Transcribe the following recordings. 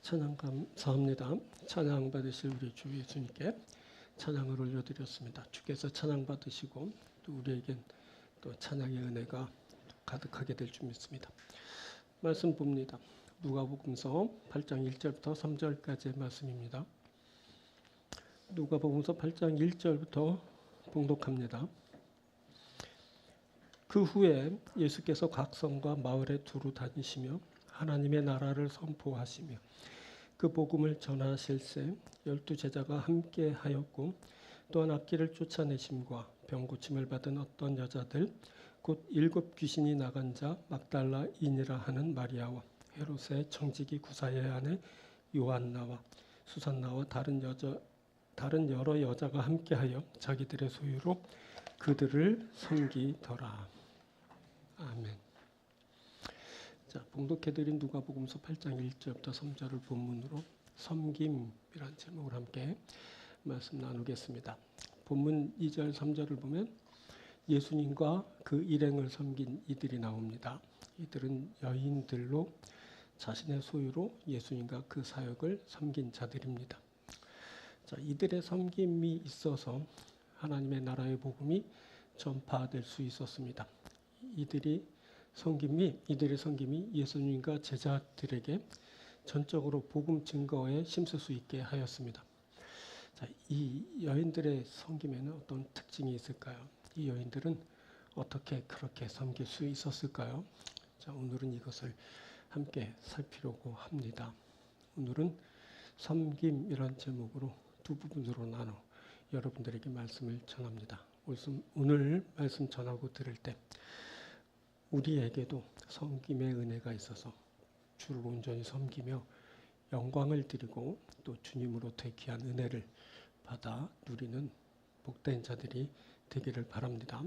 찬양 감사합니다. 찬양 받으실 우리 주 예수님께 찬양을 올려드렸습니다. 주께서 찬양 받으시고 또 우리에겐 또 찬양의 은혜가 가득하게 될 줄 믿습니다. 말씀 봅니다. 누가복음서 8장 1절부터 3절까지의 말씀입니다. 누가복음서 8장 1절부터 봉독합니다. 그 후에 예수께서 각 성과 마을에 두루 다니시며 하나님의 나라를 선포하시며 그 복음을 전하실새 12 제자가 함께 하였고 또한 악기를 쫓아내심과 병 고침을 받은 어떤 여자들 곧 7 귀신이 나간 자 막달라인이라 하는 마리아와 헤롯의 청지기 구사의 아내 요한나와 수산나와 다른 여러 여자가 함께하여 자기들의 소유로 그들을 섬기더라. 아멘. 자, 봉독해드린 누가복음서 8장 1절부터 3절을 본문으로 섬김이라는 제목을 함께 말씀 나누겠습니다. 본문 2절 3절을 보면 예수님과 그 일행을 섬긴 이들이 나옵니다. 이들은 여인들로 자신의 소유로 예수님과 그 사역을 섬긴 자들입니다. 자, 이들의 섬김이 있어서 하나님의 나라의 복음이 전파될 수 있었습니다. 이들의 섬김이 예수님과 제자들에게 전적으로 복음 증거에 힘쓸 수 있게 하였습니다. 자, 이 여인들의 섬김에는 어떤 특징이 있을까요? 이 여인들은 어떻게 그렇게 섬길 수 있었을까요? 자, 오늘은 이것을 함께 살피려고 합니다. 오늘은 섬김이란 제목으로 두 부분으로 나눠 여러분들에게 말씀을 전합니다. 오늘 말씀 전하고 들을 때 우리에게도 섬김의 은혜가 있어서 주를 온전히 섬기며 영광을 드리고 또 주님으로부터 귀한 은혜를 받아 누리는 복된 자들이 되기를 바랍니다.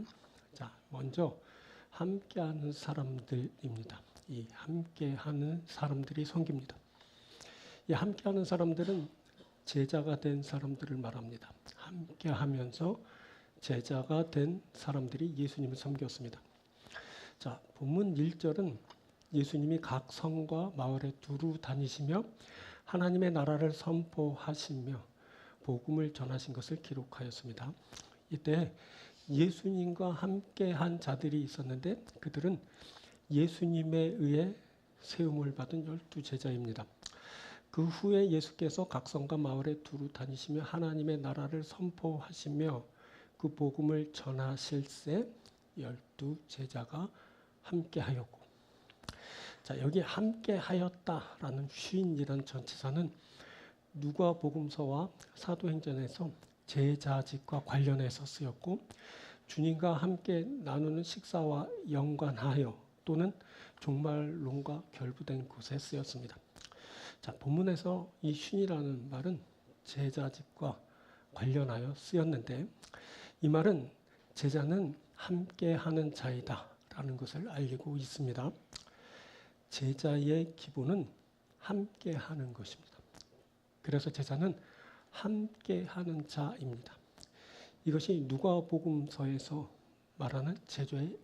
자, 먼저 함께하는 사람들입니다. 이 함께하는 사람들이 섬깁니다. 이 함께하는 사람들은 제자가 된 사람들을 말합니다. 함께하면서 제자가 된 사람들이 예수님을 섬겼습니다. 자, 본문 1절은 예수님이 각 성과 마을에 두루 다니시며 하나님의 나라를 선포하시며 복음을 전하신 것을 기록하였습니다. 이때 예수님과 함께한 자들이 있었는데 그들은 예수님에 의해 세움을 받은 12 제자입니다. 그 후에 예수께서 각 성과 마을에 두루 다니시며 하나님의 나라를 선포하시며 그 복음을 전하실새 12 제자가 함께하였고, 자, 여기 함께하였다라는 쉰이라는 전치사는 누가복음서와 사도행전에서 제자직과 관련해서 쓰였고 주님과 함께 나누는 식사와 연관하여 또는 종말론과 결부된 곳에 쓰였습니다. 자, 본문에서 이 쉰이라는 말은 제자직과 관련하여 쓰였는데 이 말은 제자는 함께하는 자이다 라는 것을 알리고 있습니다. 제자의 기본은 함께하는 것입니다. 그래서 제자는 함께하는 자입니다. 이것이 누가복음서에서 말하는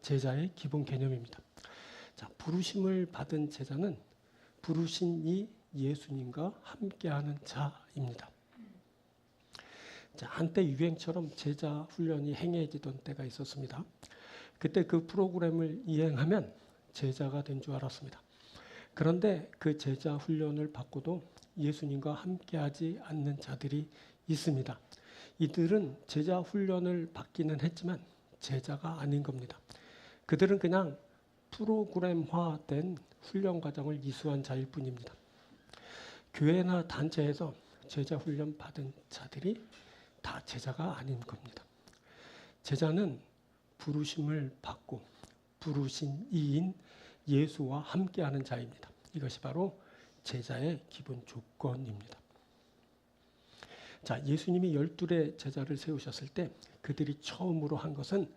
제자의 기본 개념입니다. 자, 부르심을 받은 제자는 부르신 이 예수님과 함께하는 자입니다. 자, 한때 유행처럼 제자 훈련이 행해지던 때가 있었습니다. 그때 그 프로그램을 이행하면 제자가 된 줄 알았습니다. 그런데 그 제자 훈련을 받고도 예수님과 함께하지 않는 자들이 있습니다. 이들은 제자 훈련을 받기는 했지만 제자가 아닌 겁니다. 그들은 그냥 프로그램화된 훈련 과정을 이수한 자일 뿐입니다. 교회나 단체에서 제자 훈련 받은 자들이 다 제자가 아닌 겁니다. 제자는 부르심을 받고 부르신 이인 예수와 함께하는 자입니다. 이것이 바로 제자의 기본 조건입니다. 자, 예수님이 12의 제자를 세우셨을 때 그들이 처음으로 한 것은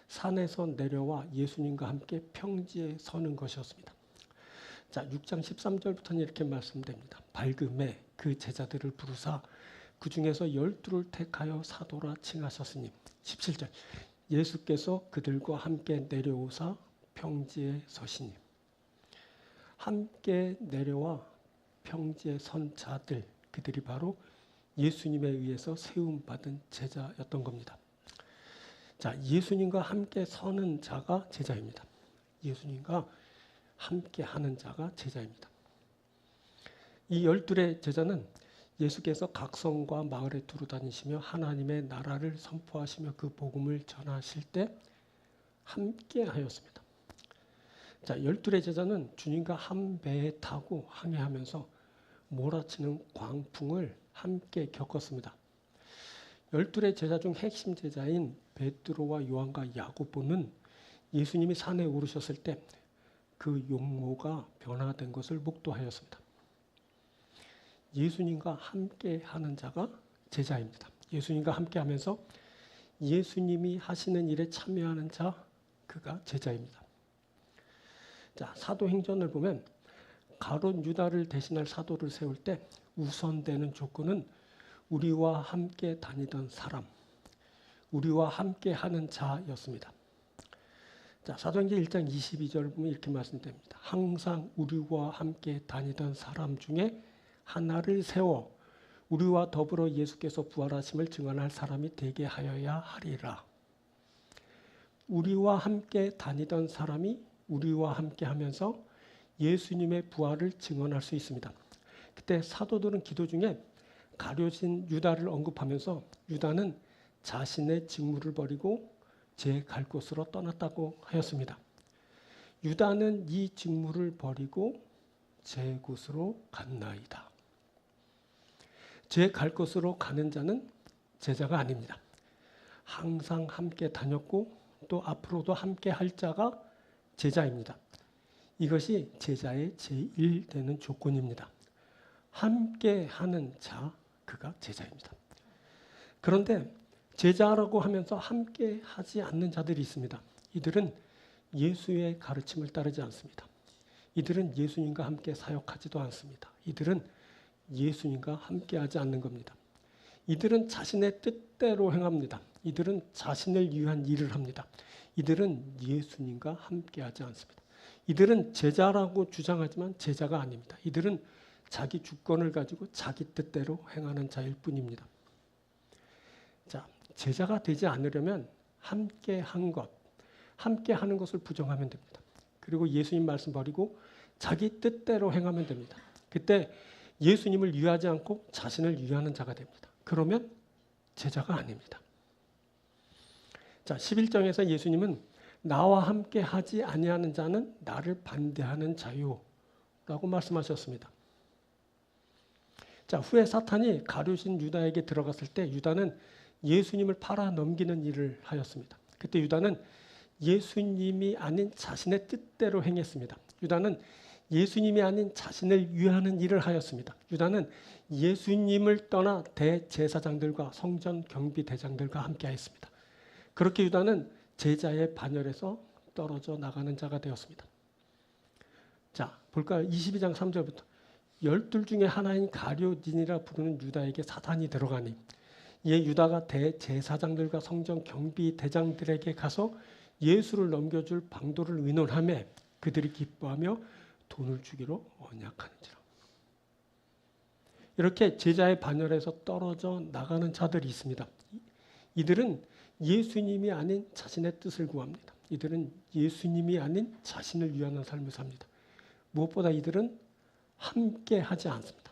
산에서 내려와 예수님과 함께 평지에 서는 것이었습니다. 자, 6장 13절부터는 이렇게 말씀됩니다. 밝음에 그 제자들을 부르사 그 중에서 12를 택하여 사도라 칭하셨으니 17절 예수께서 그들과 함께 내려오사 평지에 서시니 함께 내려와 평지에 선 자들, 그들이 바로 예수님에 의해서 세움받은 제자였던 겁니다. 자, 예수님과 함께 서는 자가 제자입니다. 예수님과 함께 하는 자가 제자입니다. 이 12의 제자는 예수께서 각성과 마을에 두루 다니시며 하나님의 나라를 선포하시며 그 복음을 전하실 때 함께 하였습니다. 자, 12의 제자는 주님과 한 배에 타고 항해하면서 몰아치는 광풍을 함께 겪었습니다. 12의 제자 중 핵심 제자인 베드로와 요한과 야고보는 예수님이 산에 오르셨을 때 그 용모가 변화된 것을 목도하였습니다. 예수님과 함께 하는 자가 제자입니다. 예수님과 함께 하면서 예수님이 하시는 일에 참여하는 자, 그가 제자입니다. 자, 사도행전을 보면 가룟 유다를 대신할 사도를 세울 때 우선되는 조건은 우리와 함께 다니던 사람, 우리와 함께 하는 자였습니다. 자, 사도행전 1장 22절 보면 이렇게 말씀됩니다. 항상 우리와 함께 다니던 사람 중에 하나를 세워 우리와 더불어 예수께서 부활하심을 증언할 사람이 되게 하여야 하리라. 우리와 함께 다니던 사람이 우리와 함께 하면서 예수님의 부활을 증언할 수 있습니다. 그때 사도들은 기도 중에 가룟인 유다를 언급하면서 유다는 자신의 직무를 버리고 제 갈 곳으로 떠났다고 하였습니다. 유다는 이 직무를 버리고 제 곳으로 갔나이다. 제 갈 곳으로 가는 자는 제자가 아닙니다. 항상 함께 다녔고 또 앞으로도 함께 할 자가 제자입니다. 이것이 제자의 제1되는 조건입니다. 함께 하는 자, 그가 제자입니다. 그런데 제자라고 하면서 함께 하지 않는 자들이 있습니다. 이들은 예수의 가르침을 따르지 않습니다. 이들은 예수님과 함께 사역하지도 않습니다. 이들은 예수님과 함께 하지 않는 겁니다. 이들은 자신의 뜻대로 행합니다. 이들은 자신을 위한 일을 합니다. 이들은 예수님과 함께 하지 않습니다. 이들은 제자라고 주장하지만 제자가 아닙니다. 이들은 자기 주권을 가지고 자기 뜻대로 행하는 자일 뿐입니다. 자, 제자가 되지 않으려면 함께 한 것, 함께 하는 것을 부정하면 됩니다. 그리고 예수님 말씀 버리고 자기 뜻대로 행하면 됩니다. 그때 예수님을 위하지 않고 자신을 위하는 자가 됩니다. 그러면 제자가 아닙니다. 자, 11장에서 예수님은 나와 함께 하지 아니하는 자는 나를 반대하는 자요라고 말씀하셨습니다. 자, 후에 사탄이 가룟인 유다에게 들어갔을 때 유다는 예수님을 팔아 넘기는 일을 하였습니다. 그때 유다는 예수님이 아닌 자신의 뜻대로 행했습니다. 유다는 예수님이 아닌 자신을 위하는 일을 하였습니다. 유다는 예수님을 떠나 대제사장들과 성전 경비대장들과 함께 하였습니다. 그렇게 유다는 제자의 반열에서 떨어져 나가는 자가 되었습니다. 자, 볼까요? 22장 3절부터 12 중에 하나인 가룟인이라 부르는 유다에게 사탄이 들어가니 이에 유다가 대제사장들과 성전 경비대장들에게 가서 예수를 넘겨줄 방도를 의논하며 그들이 기뻐하며 돈을 주기로 언약하는지라. 이렇게 제자의 반열에서 떨어져 나가는 자들이 있습니다. 이들은 예수님이 아닌 자신의 뜻을 구합니다. 이들은 예수님이 아닌 자신을 위하는 삶을 삽니다. 무엇보다 이들은 함께 하지 않습니다.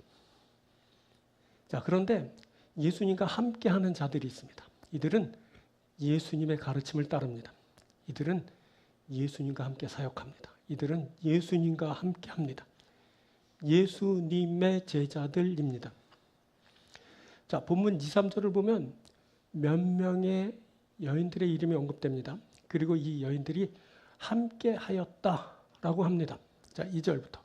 자, 그런데 예수님과 함께 하는 자들이 있습니다. 이들은 예수님의 가르침을 따릅니다. 이들은 예수님과 함께 사역합니다. 이들은 예수님과 함께 합니다. 예수님의 제자들입니다. 자, 본문 2, 3절을 보면 몇 명의 여인들의 이름이 언급됩니다. 그리고 이 여인들이 함께 하였다라고 합니다. 자, 2절부터.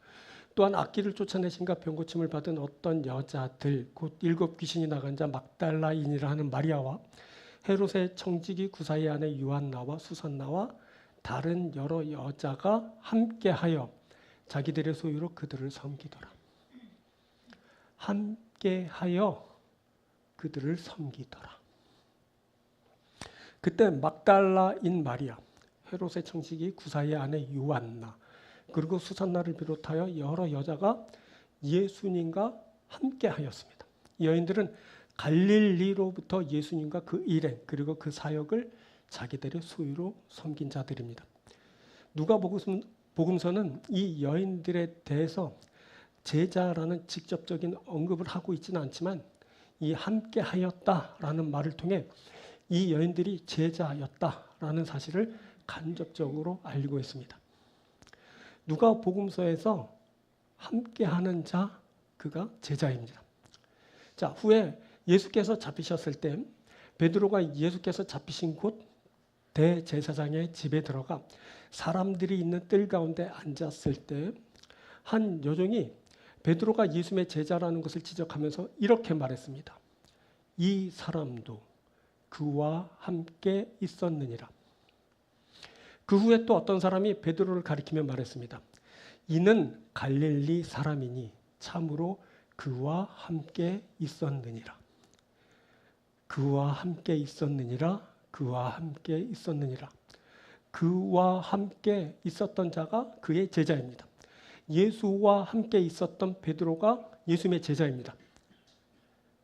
또한 악기를 쫓아내신가 병고침을 받은 어떤 여자들 곧 7 귀신이 나간 자 막달라인이라 하는 마리아와 헤롯의 청지기 구사의 아내 요한나와 수산나와 다른 여러 여자가 함께하여 자기들의 소유로 그들을 섬기더라. 함께하여 그들을 섬기더라. 그때 막달라인 마리아, 헤롯의 청지기 구사의 아내 요한나, 그리고 수산나를 비롯하여 여러 여자가 예수님과 함께 하였습니다. 이 여인들은 갈릴리로부터 예수님과 그 일행 그리고 그 사역을 자기들의 소유로 섬긴 자들입니다. 누가복음서는 이 여인들에 대해서 제자라는 직접적인 언급을 하고 있지는 않지만 이 함께 하였다라는 말을 통해 이 여인들이 제자였다라는 사실을 간접적으로 알고 있습니다. 누가복음서에서 함께하는 자, 그가 제자입니다. 자, 후에 예수께서 잡히셨을 때 베드로가 예수께서 잡히신 곳 대제사장의 집에 들어가 사람들이 있는 뜰 가운데 앉았을 때 한 여종이 베드로가 예수님의 제자라는 것을 지적하면서 이렇게 말했습니다. 이 사람도 그와 함께 있었느니라. 그 후에 또 어떤 사람이 베드로를 가리키며 말했습니다. 이는 갈릴리 사람이니 참으로 그와 함께 있었느니라. 그와 함께 있었느니라. 그와 함께 있었느니라. 그와 함께 있었던 자가 그의 제자입니다. 예수와 함께 있었던 베드로가 예수님의 제자입니다.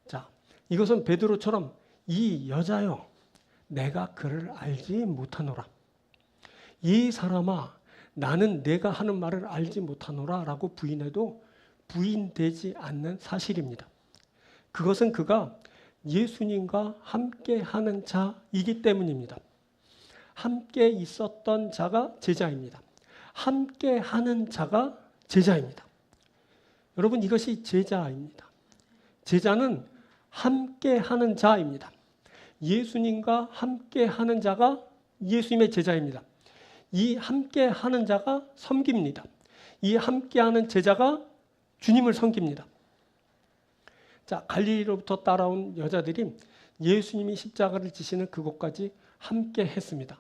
자, 이것은 베드로처럼 이 여자여 내가 그를 알지 못하노라. 이 사람아 나는 내가 하는 말을 알지 못하노라 라고 부인해도 부인되지 않는 사실입니다. 그것은 그가 예수님과 함께 하는 자이기 때문입니다. 함께 있었던 자가 제자입니다. 함께 하는 자가 제자입니다. 여러분 이것이 제자입니다. 제자는 함께 하는 자입니다. 예수님과 함께 하는 자가 예수님의 제자입니다. 이 함께 하는 자가 섬깁니다. 이 함께 하는 제자가 주님을 섬깁니다. 자, 갈릴리로부터 따라온 여자들이 예수님이 십자가를 지시는 그곳까지 함께 했습니다.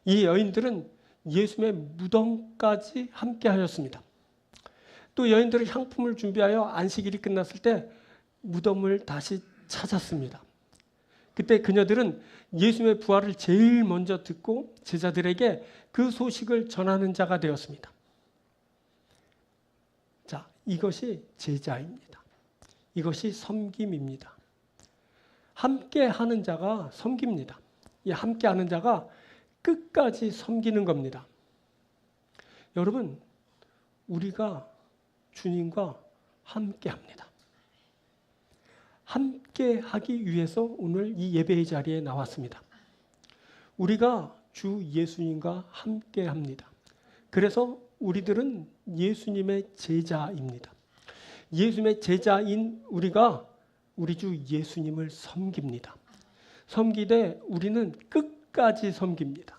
이 여인들은 예수님의 무덤까지 함께 하였습니다. 또 여인들은 향품을 준비하여 안식일이 끝났을 때 무덤을 다시 찾았습니다. 그때 그녀들은 예수님의 부활을 제일 먼저 듣고 제자들에게 그 소식을 전하는 자가 되었습니다. 자, 이것이 제자입니다. 이것이 섬김입니다. 함께 하는 자가 섬깁니다. 이 함께 하는 자가 끝까지 섬기는 겁니다. 여러분, 우리가 주님과 함께 합니다. 함께 하기 위해서 오늘 이 예배의 자리에 나왔습니다. 우리가 주 예수님과 함께 합니다. 그래서 우리들은 예수님의 제자입니다. 예수님의 제자인 우리가 우리 주 예수님을 섬깁니다. 섬기되 우리는 끝까지 섬깁니다.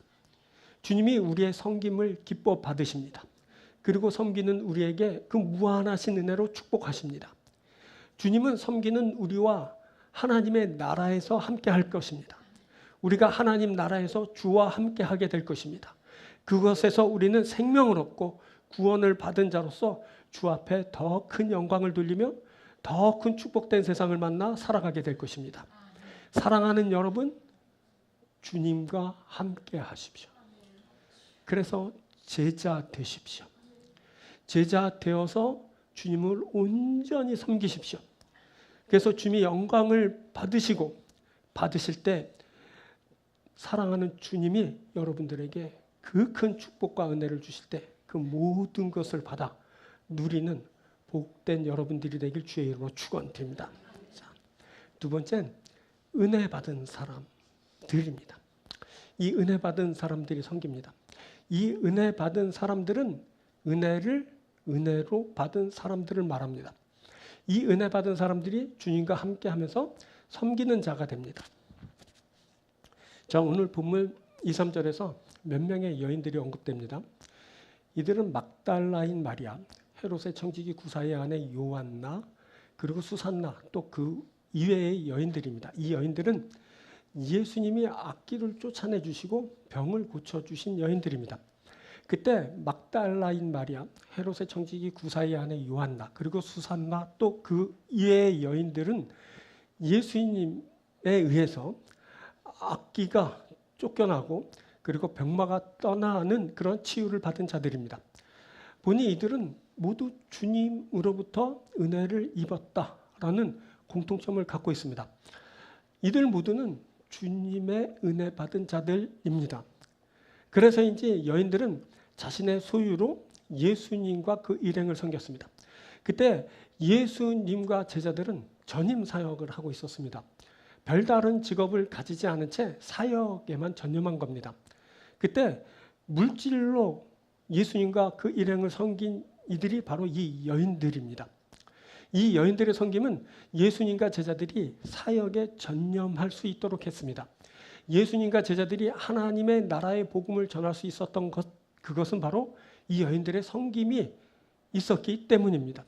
주님이 우리의 섬김을 기뻐 받으십니다. 그리고 섬기는 우리에게 그 무한하신 은혜로 축복하십니다. 주님은 섬기는 우리와 하나님의 나라에서 함께 할 것입니다. 우리가 하나님 나라에서 주와 함께 하게 될 것입니다. 그것에서 우리는 생명을 얻고 구원을 받은 자로서 주 앞에 더 큰 영광을 돌리며 더 큰 축복된 세상을 만나 살아가게 될 것입니다. 사랑하는 여러분, 주님과 함께 하십시오. 그래서 제자 되십시오. 제자 되어서 주님을 온전히 섬기십시오. 그래서 주님이 영광을 받으실 때 사랑하는 주님이 여러분들에게 그 큰 축복과 은혜를 주실 때 그 모든 것을 받아 누리는 복된 여러분들이 되길 주의 이름으로 축원드립니다. 자, 두 번째는 은혜 받은 사람들입니다. 이 은혜 받은 사람들이 섬깁니다. 이 은혜 받은 사람들은 은혜로 받은 사람들을 말합니다. 이 은혜 받은 사람들이 주님과 함께 하면서 섬기는 자가 됩니다. 자, 오늘 본문 2, 3절에서 몇 명의 여인들이 언급됩니다. 이들은 막달라인 마리아, 헤롯의 청지기 구사의 아내 요한나, 그리고 수산나, 또 그 이외의 여인들입니다. 이 여인들은 예수님이 악귀를 쫓아내 주시고 병을 고쳐주신 여인들입니다. 그때 막달라인 마리아, 헤롯의 청지기 구사의 아내 요한나, 그리고 수산나, 또 그 이외의 여인들은 예수님에 의해서 악귀가 쫓겨나고 그리고 병마가 떠나는 그런 치유를 받은 자들입니다. 보니 이들은 모두 주님으로부터 은혜를 입었다라는 공통점을 갖고 있습니다. 이들 모두는 주님의 은혜 받은 자들입니다. 그래서인지 여인들은 자신의 소유로 예수님과 그 일행을 섬겼습니다. 그때 예수님과 제자들은 전임 사역을 하고 있었습니다. 별다른 직업을 가지지 않은 채 사역에만 전념한 겁니다. 그때 물질로 예수님과 그 일행을 섬긴 이들이 바로 이 여인들입니다. 이 여인들의 섬김은 예수님과 제자들이 사역에 전념할 수 있도록 했습니다. 예수님과 제자들이 하나님의 나라의 복음을 전할 수 있었던 것, 그것은 바로 이 여인들의 섬김이 있었기 때문입니다.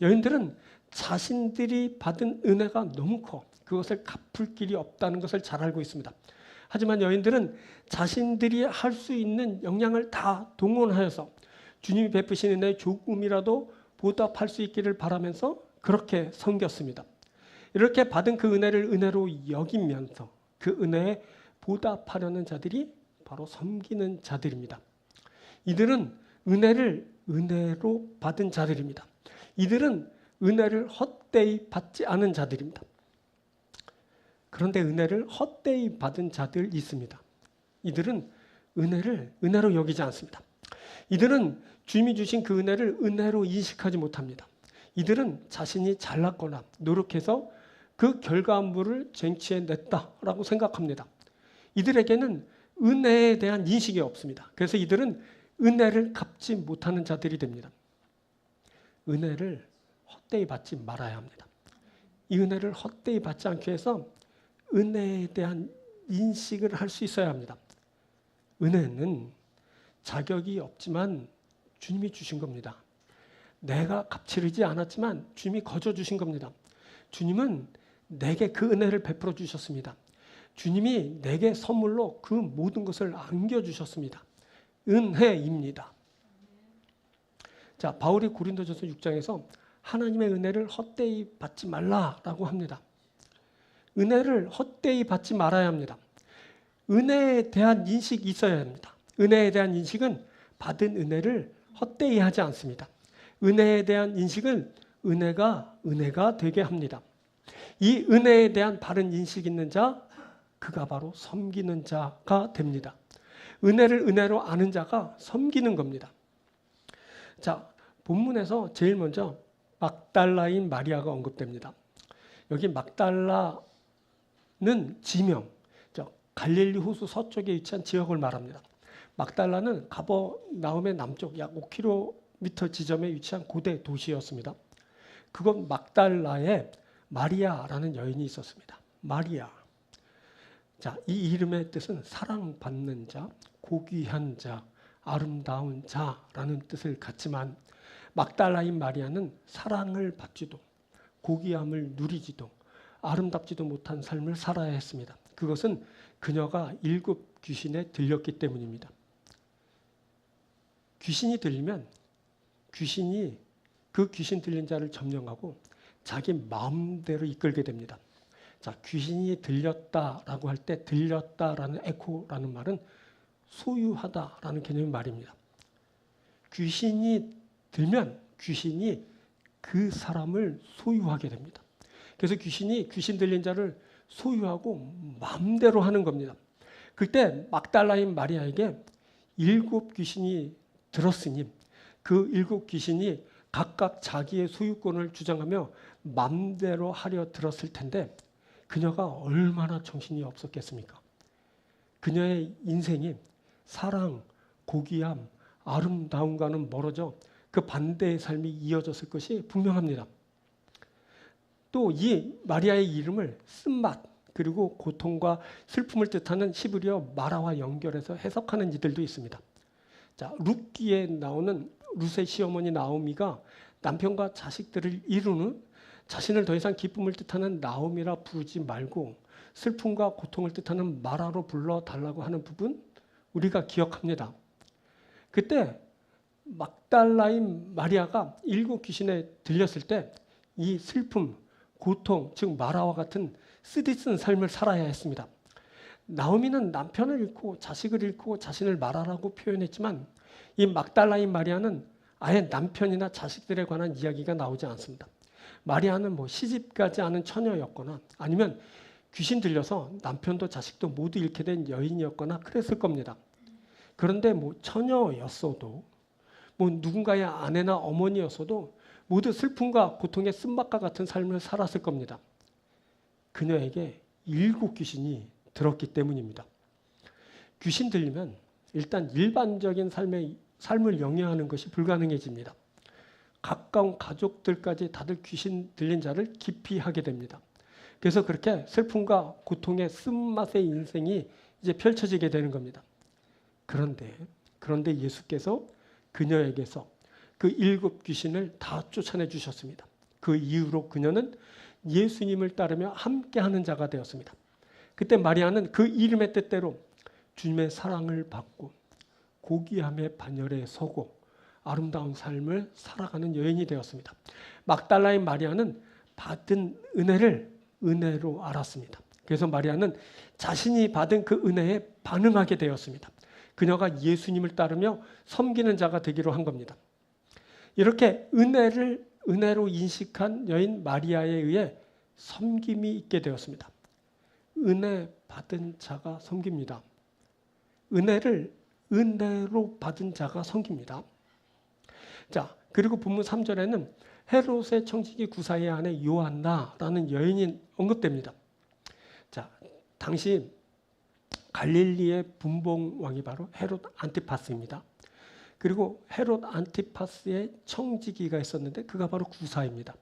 여인들은 자신들이 받은 은혜가 너무 커 그것을 갚을 길이 없다는 것을 잘 알고 있습니다. 하지만 여인들은 자신들이 할 수 있는 역량을 다 동원하여서 주님이 베푸신 은혜에 조금이라도 보답할 수 있기를 바라면서 그렇게 섬겼습니다. 이렇게 받은 그 은혜를 은혜로 여기면서 그 은혜에 보답하려는 자들이 바로 섬기는 자들입니다. 이들은 은혜를 은혜로 받은 자들입니다. 이들은 은혜를 헛되이 받지 않은 자들입니다. 그런데 은혜를 헛되이 받은 자들이 있습니다. 이들은 은혜를 은혜로 여기지 않습니다. 이들은 주님이 주신 그 은혜를 은혜로 인식하지 못합니다. 이들은 자신이 잘났거나 노력해서 그 결과물을 쟁취해냈다라고 생각합니다. 이들에게는 은혜에 대한 인식이 없습니다. 그래서 이들은 은혜를 갚지 못하는 자들이 됩니다. 은혜를 헛되이 받지 말아야 합니다. 이 은혜를 헛되이 받지 않기 위해서 은혜에 대한 인식을 할 수 있어야 합니다. 은혜는 자격이 없지만 주님이 주신 겁니다. 내가 값치르지 않았지만 주님이 거저 주신 겁니다. 주님은 내게 그 은혜를 베풀어 주셨습니다. 주님이 내게 선물로 그 모든 것을 안겨주셨습니다. 은혜입니다. 자, 바울이 고린도전서 6장에서 하나님의 은혜를 헛되이 받지 말라라고 합니다. 은혜를 헛되이 받지 말아야 합니다. 은혜에 대한 인식이 있어야 합니다. 은혜에 대한 인식은 받은 은혜를 헛되이 하지 않습니다. 은혜에 대한 인식은 은혜가 되게 합니다. 이 은혜에 대한 바른 인식 있는 자, 그가 바로 섬기는 자가 됩니다. 은혜를 은혜로 아는 자가 섬기는 겁니다. 자, 본문에서 제일 먼저 막달라인 마리아가 언급됩니다. 여기 막달라는 지명, 갈릴리 호수 서쪽에 위치한 지역을 말합니다. 막달라는 가버나움의 남쪽 약 5km 지점에 위치한 고대 도시였습니다. 그곳 막달라에 마리아라는 여인이 있었습니다. 마리아. 자, 이 이름의 뜻은 사랑받는 자, 고귀한 자, 아름다운 자라는 뜻을 갖지만 막달라인 마리아는 사랑을 받지도 고귀함을 누리지도 아름답지도 못한 삶을 살아야 했습니다. 그것은 그녀가 7 귀신에 들렸기 때문입니다. 귀신이 들리면 귀신이 그 귀신 들린 자를 점령하고 자기 마음대로 이끌게 됩니다. 자, 귀신이 들렸다라고 할 때 들렸다라는 에코라는 말은 소유하다라는 개념의 말입니다. 귀신이 들면 귀신이 그 사람을 소유하게 됩니다. 그래서 귀신이 귀신 들린 자를 소유하고 마음대로 하는 겁니다. 그때 막달라인 마리아에게 7 귀신이 들었으니 그 7 귀신이 각각 자기의 소유권을 주장하며 마음대로 하려 들었을 텐데 그녀가 얼마나 정신이 없었겠습니까? 그녀의 인생이 사랑, 고귀함, 아름다움과는 멀어져 그 반대의 삶이 이어졌을 것이 분명합니다. 또 이 마리아의 이름을 쓴맛 그리고 고통과 슬픔을 뜻하는 히브리어 마라와 연결해서 해석하는 이들도 있습니다. 자, 룻기에 나오는 룻의 시어머니 나오미가 남편과 자식들을 이룬 후 자신을 더 이상 기쁨을 뜻하는 나오미라 부르지 말고 슬픔과 고통을 뜻하는 마라로 불러달라고 하는 부분 우리가 기억합니다. 그때 막달라인 마리아가 7 귀신에 들렸을 때 이 슬픔, 고통, 즉 마라와 같은 쓰디쓴 삶을 살아야 했습니다. 나오미는 남편을 잃고 자식을 잃고 자신을 마라라고 표현했지만 이 막달라인 마리아는 아예 남편이나 자식들에 관한 이야기가 나오지 않습니다. 마리아는 시집가지 않은 처녀였거나 아니면 귀신 들려서 남편도 자식도 모두 잃게 된 여인이었거나 그랬을 겁니다. 그런데 처녀였어도 누군가의 아내나 어머니였어도 모두 슬픔과 고통의 쓴맛과 같은 삶을 살았을 겁니다. 그녀에게 7 귀신이 들었기 때문입니다. 귀신 들리면 일단 일반적인 삶을 영위하는 것이 불가능해집니다. 가까운 가족들까지 다들 귀신 들린 자를 기피하게 됩니다. 그래서 그렇게 슬픔과 고통의 쓴맛의 인생이 이제 펼쳐지게 되는 겁니다. 그런데 예수께서 그녀에게서 그 7 귀신을 다 쫓아내 주셨습니다. 그 이후로 그녀는 예수님을 따르며 함께하는 자가 되었습니다. 그때 마리아는 그 이름의 뜻대로 주님의 사랑을 받고 고귀함의 반열에 서고 아름다운 삶을 살아가는 여인이 되었습니다. 막달라인 마리아는 받은 은혜를 은혜로 알았습니다. 그래서 마리아는 자신이 받은 그 은혜에 반응하게 되었습니다. 그녀가 예수님을 따르며 섬기는 자가 되기로 한 겁니다. 이렇게 은혜를 은혜로 인식한 여인 마리아에 의해 섬김이 있게 되었습니다. 은혜 받은 자가 섬깁니다. 은혜를 은혜로 받은 자가 섬깁니다. 자, 그리고 본문 3절에는 헤롯의 청지기 구사의 아내 요한나라는 여인이 언급됩니다. 자, 당시 갈릴리의 분봉 왕이 바로 헤롯 안티파스입니다. 그리고 헤롯 안티파스의 청지기가 있었는데 그가 바로 구사입니다.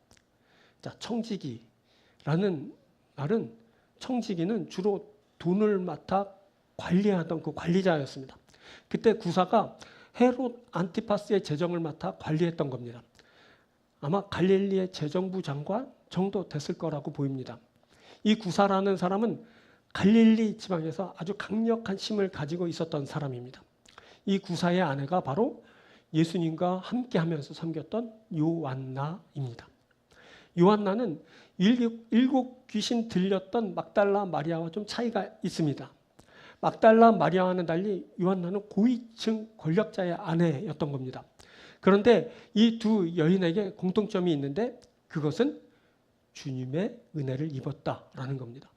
자, 청지기라는 말은 청지기는 주로 돈을 맡아 관리하던 그 관리자였습니다. 그때 구사가 헤롯 안티파스의 재정을 맡아 관리했던 겁니다. 아마 갈릴리의 재정부 장관 정도 됐을 거라고 보입니다. 이 구사라는 사람은 갈릴리 지방에서 아주 강력한 힘을 가지고 있었던 사람입니다. 이 구사의 아내가 바로 예수님과 함께하면서 섬겼던 요한나입니다. 요한나는 7 귀신 들렸던 막달라 마리아와 좀 차이가 있습니다. 막달라 마리아와는 달리 요한나는 고위층 권력자의 아내였던 겁니다. 그런데 이 두 여인에게 공통점이 있는데 그것은 주님의 은혜를 입었다라는 겁니다.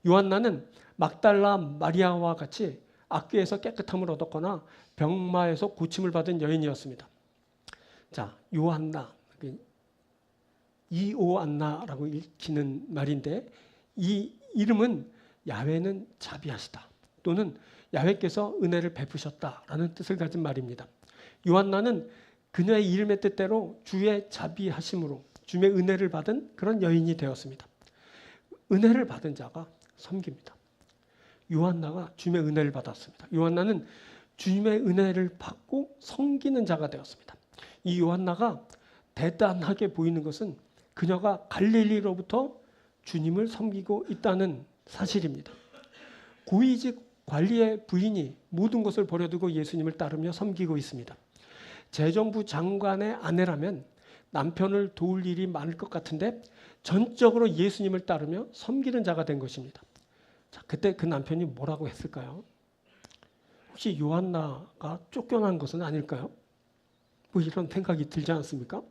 요한나는 막달라 마리아와 같이 악귀에서 깨끗함을 얻었거나 병마에서 고침을 받은 여인이었습니다. 자, 요한나, 이오안나라고 읽히는 말인데 이 이름은 야훼는 자비하시다 또는 야훼께서 은혜를 베푸셨다라는 뜻을 가진 말입니다. 요한나는 그녀의 이름의 뜻대로 주의 자비하심으로 주님의 은혜를 받은 그런 여인이 되었습니다. 은혜를 받은 자가 섬깁니다. 요한나가 주님의 은혜를 받았습니다. 요한나는 주님의 은혜를 받고 섬기는 자가 되었습니다. 이 요한나가 대단하게 보이는 것은 그녀가 갈릴리로부터 주님을 섬기고 있다는 사실입니다. 고위직 관리의 부인이 모든 것을 버려두고 예수님을 따르며 섬기고 있습니다. 재정부 장관의 아내라면 남편을 도울 일이 많을 것 같은데 전적으로 예수님을 따르며 섬기는 자가 된 것입니다. 자, 그때 그 남편이 뭐라고 했을까요? 혹시 요한나가 쫓겨난 것은 아닐까요? 이런 생각이 들지 않습니까?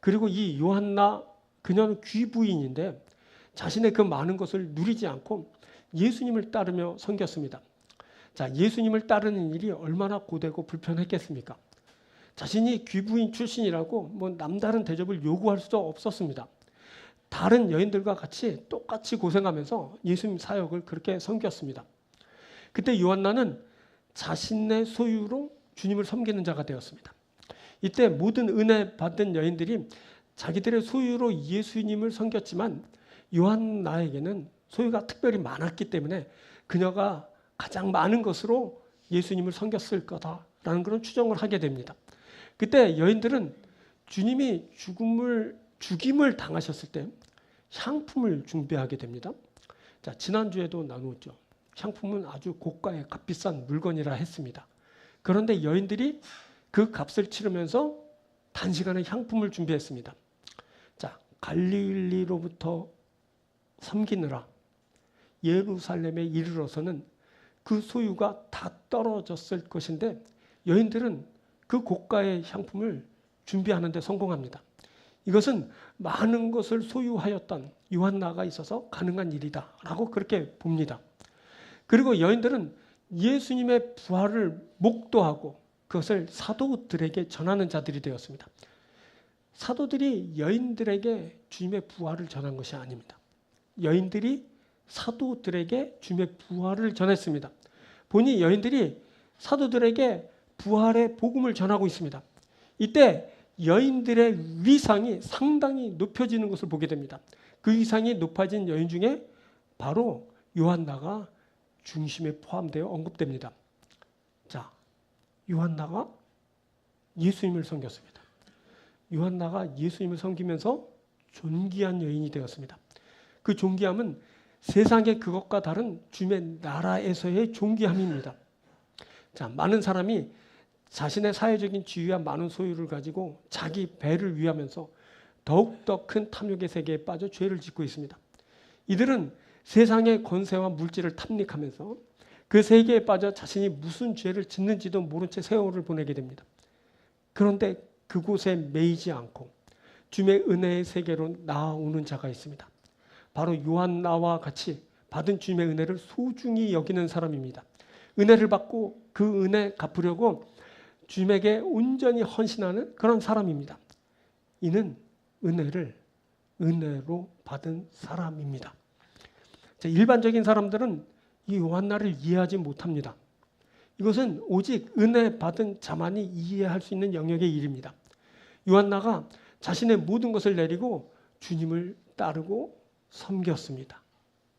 그리고 이 요한나, 그녀는 귀부인인데 자신의 그 많은 것을 누리지 않고 예수님을 따르며 섬겼습니다. 자, 예수님을 따르는 일이 얼마나 고되고 불편했겠습니까? 자신이 귀부인 출신이라고 남다른 대접을 요구할 수도 없었습니다. 다른 여인들과 같이 똑같이 고생하면서 예수님 사역을 그렇게 섬겼습니다. 그때 요한나는 자신의 소유로 주님을 섬기는 자가 되었습니다. 이때 모든 은혜 받은 여인들이 자기들의 소유로 예수님을 섬겼지만 요한나에게는 소유가 특별히 많았기 때문에 그녀가 가장 많은 것으로 예수님을 섬겼을 거다라는 그런 추정을 하게 됩니다. 그때 여인들은 주님이 죽임을 당하셨을 때 향품을 준비하게 됩니다. 자, 지난주에도 나누었죠. 향품은 아주 고가의 값비싼 물건이라 했습니다. 그런데 여인들이 그 값을 치르면서 단시간에 향품을 준비했습니다. 자, 갈릴리로부터 섬기느라 예루살렘에 이르러서는 그 소유가 다 떨어졌을 것인데 여인들은 그 고가의 향품을 준비하는 데 성공합니다. 이것은 많은 것을 소유하였던 요한나가 있어서 가능한 일이다 라고 그렇게 봅니다. 그리고 여인들은 예수님의 부활을 목도하고 그것을 사도들에게 전하는 자들이 되었습니다. 사도들이 여인들에게 주님의 부활을 전한 것이 아닙니다. 여인들이 사도들에게 주님의 부활을 전했습니다. 보니 여인들이 사도들에게 부활의 복음을 전하고 있습니다. 이때 여인들의 위상이 상당히 높여지는 것을 보게 됩니다. 그 위상이 높아진 여인 중에 바로 요한나가 중심에 포함되어 언급됩니다. 자, 요한나가 예수님을 섬겼습니다. 요한나가 예수님을 섬기면서 존귀한 여인이 되었습니다. 그 존귀함은 세상의 그것과 다른 주님의 나라에서의 존귀함입니다. 자, 많은 사람이 자신의 사회적인 지위와 많은 소유를 가지고 자기 배를 위하면서 더욱더 큰 탐욕의 세계에 빠져 죄를 짓고 있습니다. 이들은 세상의 권세와 물질을 탐닉하면서 그 세계에 빠져 자신이 무슨 죄를 짓는지도 모른 채 세월을 보내게 됩니다. 그런데 그곳에 매이지 않고 주님의 은혜의 세계로 나아오는 자가 있습니다. 바로 요한나와 같이 받은 주님의 은혜를 소중히 여기는 사람입니다. 은혜를 받고 그 은혜 갚으려고 주님에게 온전히 헌신하는 그런 사람입니다. 이는 은혜를 은혜로 받은 사람입니다. 자, 일반적인 사람들은 이 요한나를 이해하지 못합니다. 이것은 오직 은혜 받은 자만이 이해할 수 있는 영역의 일입니다. 요한나가 자신의 모든 것을 내리고 주님을 따르고 섬겼습니다.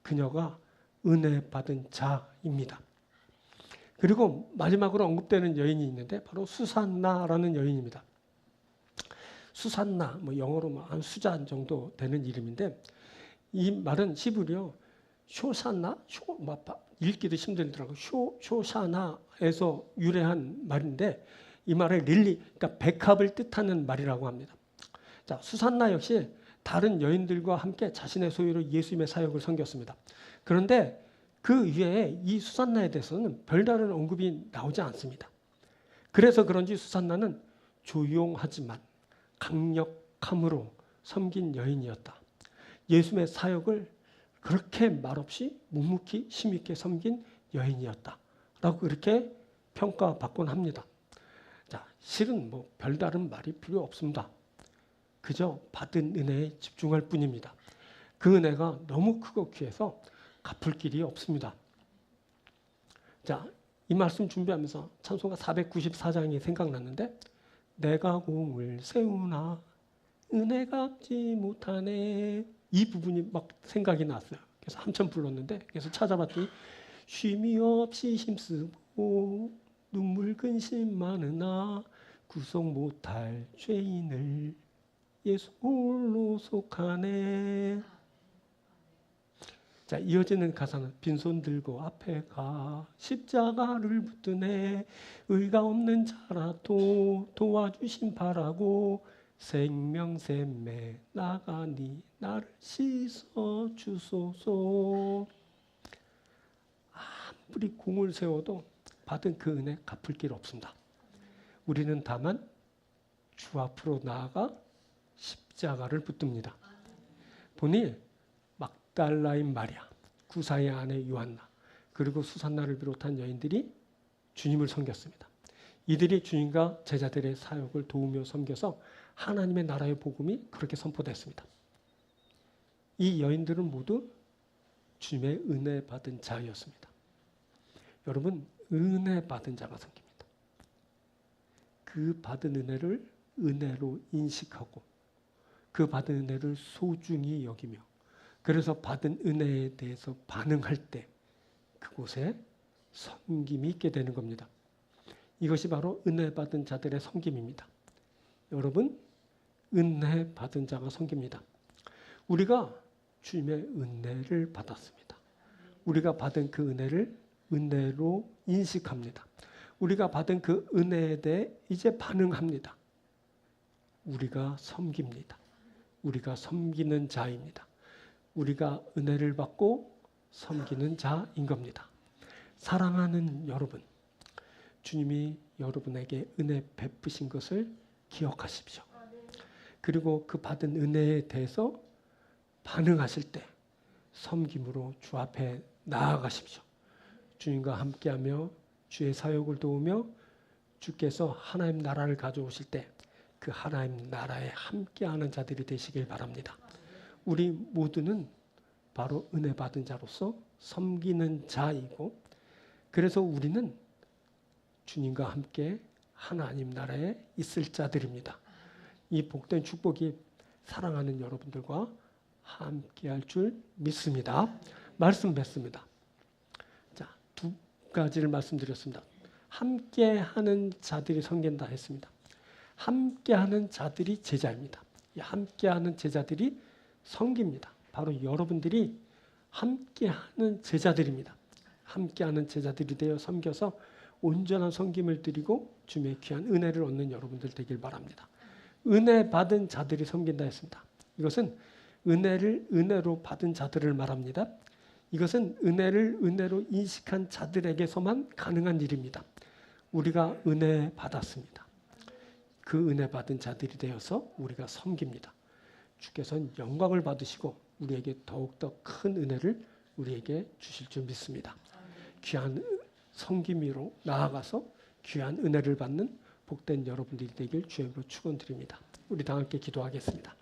그녀가 은혜 받은 자입니다. 그리고 마지막으로 언급되는 여인이 있는데 바로 수산나라는 여인입니다. 수산나, 영어로 한 수잔 정도 되는 이름인데 이 말은 히브리어 쇼산나, 읽기도 힘들더라고요. 쇼샤나에서 유래한 말인데 이 말은 릴리, 그러니까 백합을 뜻하는 말이라고 합니다. 자, 수산나 역시 다른 여인들과 함께 자신의 소유로 예수님의 사역을 섬겼습니다. 그런데 그 위에 이 수산나에 대해서는 별다른 언급이 나오지 않습니다. 그래서 그런지 수산나는 조용하지만 강력함으로 섬긴 여인이었다. 예수님의 사역을 그렇게 말없이 묵묵히 힘있게 섬긴 여인이었다 라고 그렇게 평가받곤 합니다. 자, 실은 별다른 말이 필요 없습니다. 그저 받은 은혜에 집중할 뿐입니다. 그 은혜가 너무 크고 귀해서 갚을 길이 없습니다. 자, 이 말씀 준비하면서 찬송가 494장이 생각났는데 내가 공을 세우나 은혜 갚지 못하네 이 부분이 막 생각이 났어요. 그래서 한참 불렀는데 그래서 찾아봤더니 쉼이 없이 힘쓰고 눈물 근심 많으나 구속 못할 죄인을 예수 홀로 속하네. 자, 이어지는 가사는 빈손 들고 앞에 가 십자가를 붙드네 의가 없는 자라도 도와주심 바라고 생명샘에 나가니 나를 씻어 주소서. 아무리 공을 세워도 받은 그 은혜 갚을 길 없습니다. 우리는 다만 주 앞으로 나아가 십자가를 붙듭니다. 보니 막달라인 마리아, 구사의 아내 요한나, 그리고 수산나를 비롯한 여인들이 주님을 섬겼습니다. 이들이 주님과 제자들의 사역을 도우며 섬겨서 하나님의 나라의 복음이 그렇게 선포됐습니다. 이 여인들은 모두 주님의 은혜 받은 자였습니다. 여러분, 은혜 받은 자가 섬깁니다. 그 받은 은혜를 은혜로 인식하고 그 받은 은혜를 소중히 여기며 그래서 받은 은혜에 대해서 반응할 때 그곳에 섬김이 있게 되는 겁니다. 이것이 바로 은혜 받은 자들의 섬김입니다. 여러분, 은혜 받은 자가 섬깁니다. 우리가 주님의 은혜를 받았습니다. 우리가 받은 그 은혜를 은혜로 인식합니다. 우리가 받은 그 은혜에 대해 이제 반응합니다. 우리가 섬깁니다. 우리가 섬기는 자입니다. 우리가 은혜를 받고 섬기는 자인 겁니다. 사랑하는 여러분, 주님이 여러분에게 은혜 베푸신 것을 기억하십시오. 그리고 그 받은 은혜에 대해서 반응하실 때 섬김으로 주 앞에 나아가십시오. 주님과 함께하며 주의 사역을 도우며 주께서 하나님 나라를 가져오실 때 그 하나님 나라에 함께하는 자들이 되시길 바랍니다. 우리 모두는 바로 은혜 받은 자로서 섬기는 자이고, 그래서 우리는 주님과 함께 하나님 나라에 있을 자들입니다. 이 복된 축복이 사랑하는 여러분들과 함께할 줄 믿습니다. 말씀 뵙습니다. 자, 두 가지를 말씀드렸습니다. 함께하는 자들이 섬긴다 했습니다. 함께하는 자들이 제자입니다. 이 함께하는 제자들이 섬깁니다. 바로 여러분들이 함께하는 제자들입니다. 함께하는 제자들이 되어 섬겨서 온전한 섬김을 드리고 주님의 귀한 은혜를 얻는 여러분들 되길 바랍니다. 은혜 받은 자들이 섬긴다 했습니다. 이것은 은혜를 은혜로 받은 자들을 말합니다. 이것은 은혜를 은혜로 인식한 자들에게서만 가능한 일입니다. 우리가 은혜 받았습니다. 그 은혜 받은 자들이 되어서 우리가 섬깁니다. 주께서는 영광을 받으시고 우리에게 더욱더 큰 은혜를 우리에게 주실 줄 믿습니다. 귀한 섬김으로 나아가서 귀한 은혜를 받는 복된 여러분들이 되길 주님으로 축원드립니다. 우리 다 함께 기도하겠습니다.